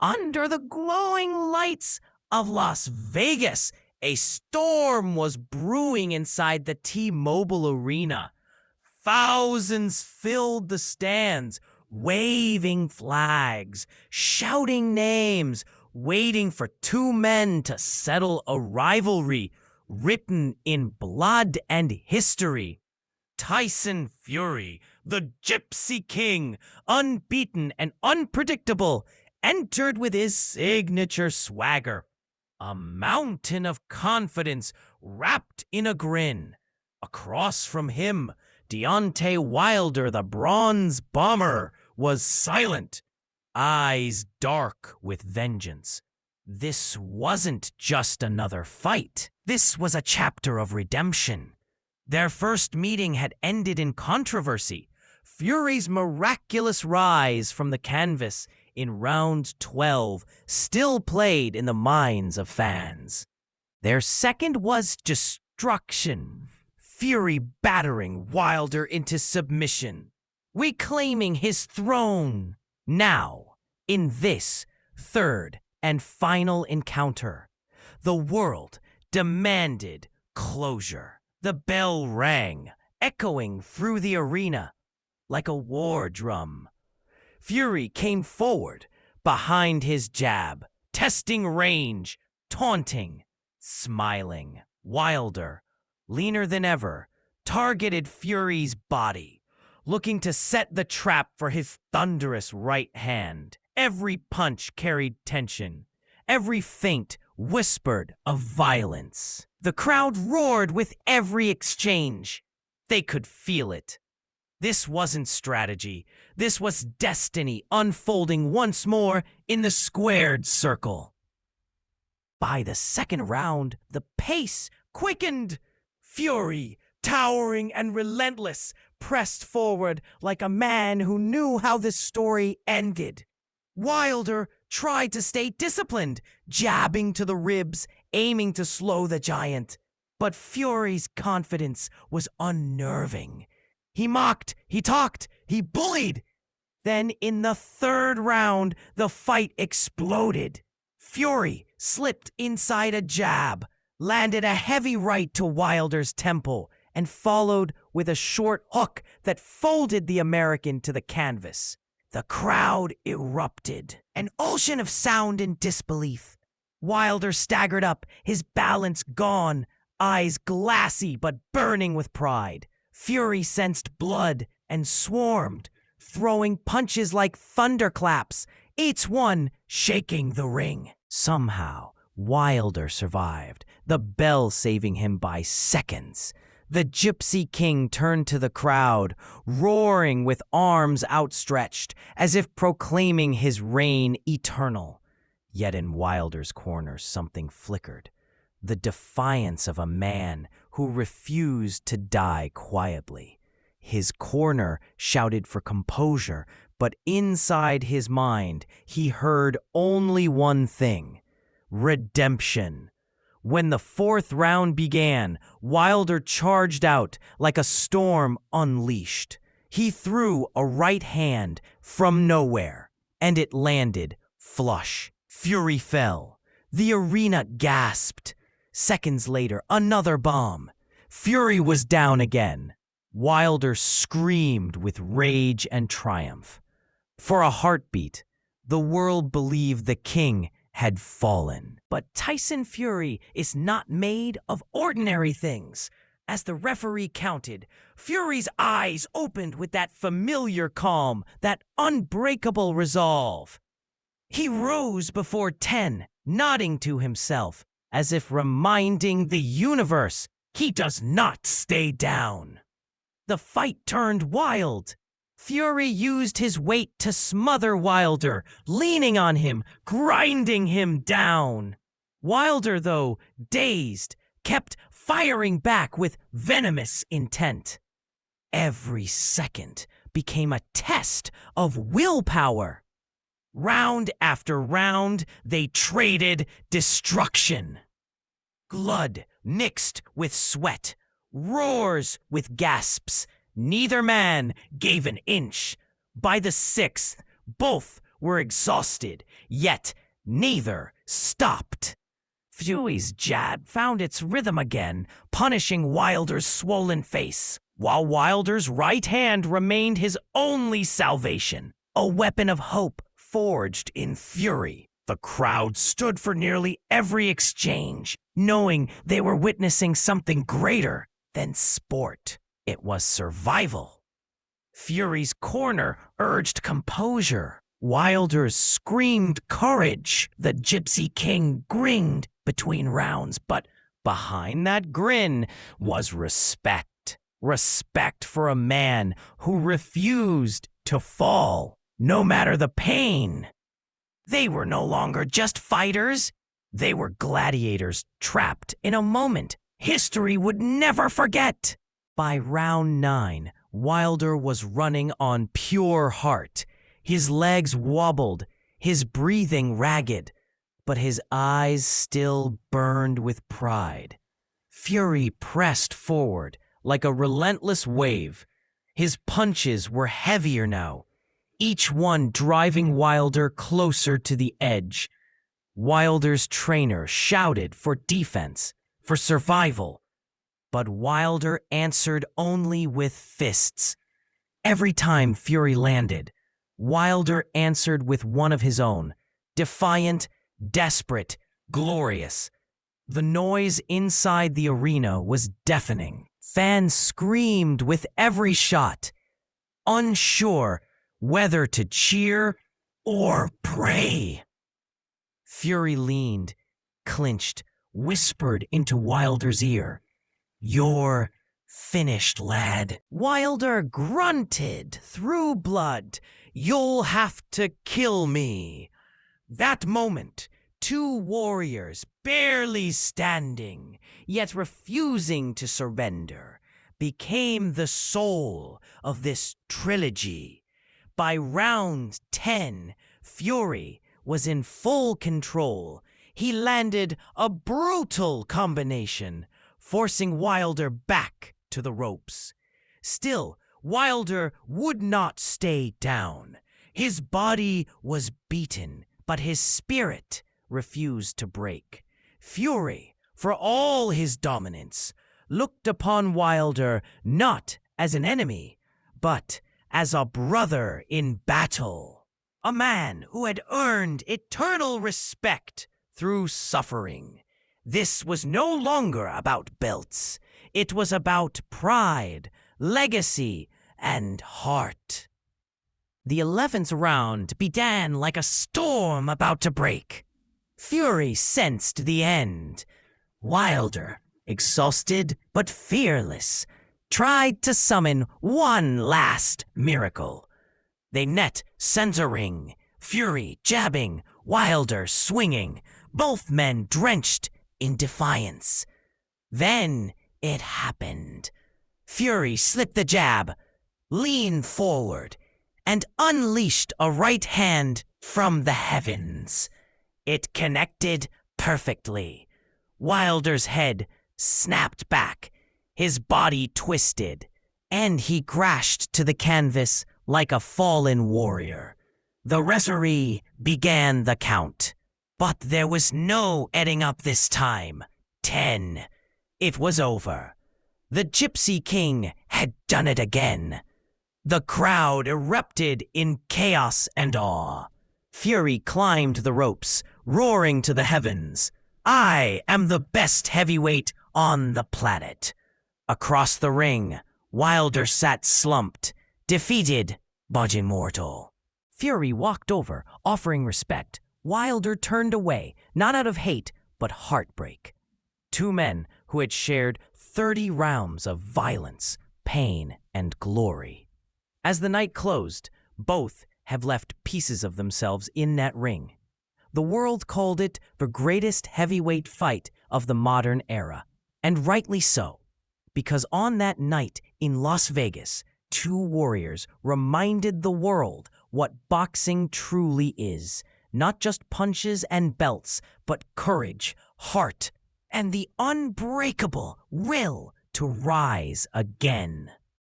Under the glowing lights of Las Vegas, a storm was brewing inside the T-Mobile Arena. Thousands filled the stands, waving flags, shouting names, waiting for two men to settle a rivalry written in blood and history. Tyson Fury, the Gypsy King, unbeaten and unpredictable, entered with his signature swagger, a mountain of confidence wrapped in a grin. Across from him, Deontay Wilder, the bronze bomber, was silent, eyes dark with vengeance. This wasn't just another fight. This was a chapter of redemption. Their first meeting had ended in controversy. Fury's miraculous rise from the canvas in round 12 still played in the minds of fans. Their second was destruction. Fury battering Wilder into submission, reclaiming his throne. Now, in this third and final encounter, the world demanded closure. The bell rang, echoing through the arena like a war drum. Fury came forward behind his jab, testing range, taunting, smiling. Wilder, leaner than ever, targeted Fury's body, looking to set the trap for his thunderous right hand. Every punch carried tension. Every feint whispered of violence. The crowd roared with every exchange. They could feel it. This wasn't strategy. This was destiny unfolding once more in the squared circle. By the second round, the pace quickened. Fury, towering and relentless, pressed forward like a man who knew how this story ended. Wilder tried to stay disciplined, jabbing to the ribs, aiming to slow the giant. But Fury's confidence was unnerving. He mocked, he talked, he bullied. Then in the third round, the fight exploded. Fury slipped inside a jab, landed a heavy right to Wilder's temple, and followed with a short hook that folded the American to the canvas. The crowd erupted, an ocean of sound and disbelief. Wilder staggered up, his balance gone, eyes glassy but burning with pride. Fury sensed blood and swarmed, throwing punches like thunderclaps, each one shaking the ring. Somehow, Wilder survived, the bell saving him by seconds. The Gypsy King turned to the crowd, roaring with arms outstretched, as if proclaiming his reign eternal. Yet in Wilder's corner something flickered, the defiance of a man who refused to die quietly. His corner shouted for composure, but inside his mind he heard only one thing: redemption. When the fourth round began, Wilder charged out like a storm unleashed. He threw a right hand from nowhere, and it landed flush. Fury fell. The arena gasped. Seconds later, another bomb. Fury was down again. Wilder screamed with rage and triumph. For a heartbeat, the world believed the king had fallen. But Tyson Fury is not made of ordinary things. As the referee counted, Fury's eyes opened with that familiar calm, that unbreakable resolve. He rose before 10, nodding to himself, as if reminding the universe he does not stay down. The fight turned wild. Fury used his weight to smother Wilder, leaning on him, grinding him down. Wilder, though dazed, kept firing back with venomous intent. Every second became a test of willpower. Round after round, they traded destruction. Blood mixed with sweat, roars with gasps. Neither man gave an inch. By the sixth, both were exhausted, yet neither stopped. Fury's jab found its rhythm again, punishing Wilder's swollen face, while Wilder's right hand remained his only salvation, a weapon of hope forged in fury. The crowd stood for nearly every exchange, knowing they were witnessing something greater than sport. It was survival. Fury's corner urged composure. Wilder's screamed courage. The Gypsy King grinned between rounds, but behind that grin was respect. Respect for a man who refused to fall, no matter the pain. They were no longer just fighters. They were gladiators trapped in a moment history would never forget. By round 9, Wilder was running on pure heart. His legs wobbled, his breathing ragged, but his eyes still burned with pride. Fury pressed forward like a relentless wave. His punches were heavier now, each one driving Wilder closer to the edge. Wilder's trainer shouted for defense, for survival, but Wilder answered only with fists. Every time Fury landed, Wilder answered with one of his own, defiant, desperate, glorious. The noise inside the arena was deafening. Fans screamed with every shot, unsure whether to cheer or pray. Fury leaned, clinched, whispered into Wilder's ear, "You're finished, lad." Wilder grunted through blood, "You'll have to kill me." That moment, two warriors, barely standing, yet refusing to surrender, became the soul of this trilogy. By round 10, Fury was in full control. He landed a brutal combination, forcing Wilder back to the ropes. Still, Wilder would not stay down. His body was beaten, but his spirit refused to break. Fury, for all his dominance, looked upon Wilder not as an enemy, but as a brother in battle. A man who had earned eternal respect through suffering. This was no longer about belts. It was about pride, legacy, and heart. The 11th round began like a storm about to break. Fury sensed the end. Wilder, exhausted but fearless, tried to summon one last miracle. They net centering, Fury jabbing, Wilder swinging, both men drenched in defiance. Then it happened. Fury slipped the jab, leaned forward, and unleashed a right hand from the heavens. It connected perfectly. Wilder's head snapped back, his body twisted, and he crashed to the canvas like a fallen warrior. The referee began the count, but there was no adding up this time. 10. It was over. The Gypsy King had done it again. The crowd erupted in chaos and awe. Fury climbed the ropes, roaring to the heavens, "I am the best heavyweight on the planet." Across the ring, Wilder sat slumped, defeated but immortal. Fury walked over, offering respect. Wilder turned away, not out of hate, but heartbreak. Two men who had shared 30 rounds of violence, pain, and glory. As the night closed, both have left pieces of themselves in that ring. The world called it the greatest heavyweight fight of the modern era, and rightly so, because on that night in Las Vegas, two warriors reminded the world what boxing truly is. Not just punches and belts, but courage, heart, and the unbreakable will to rise again.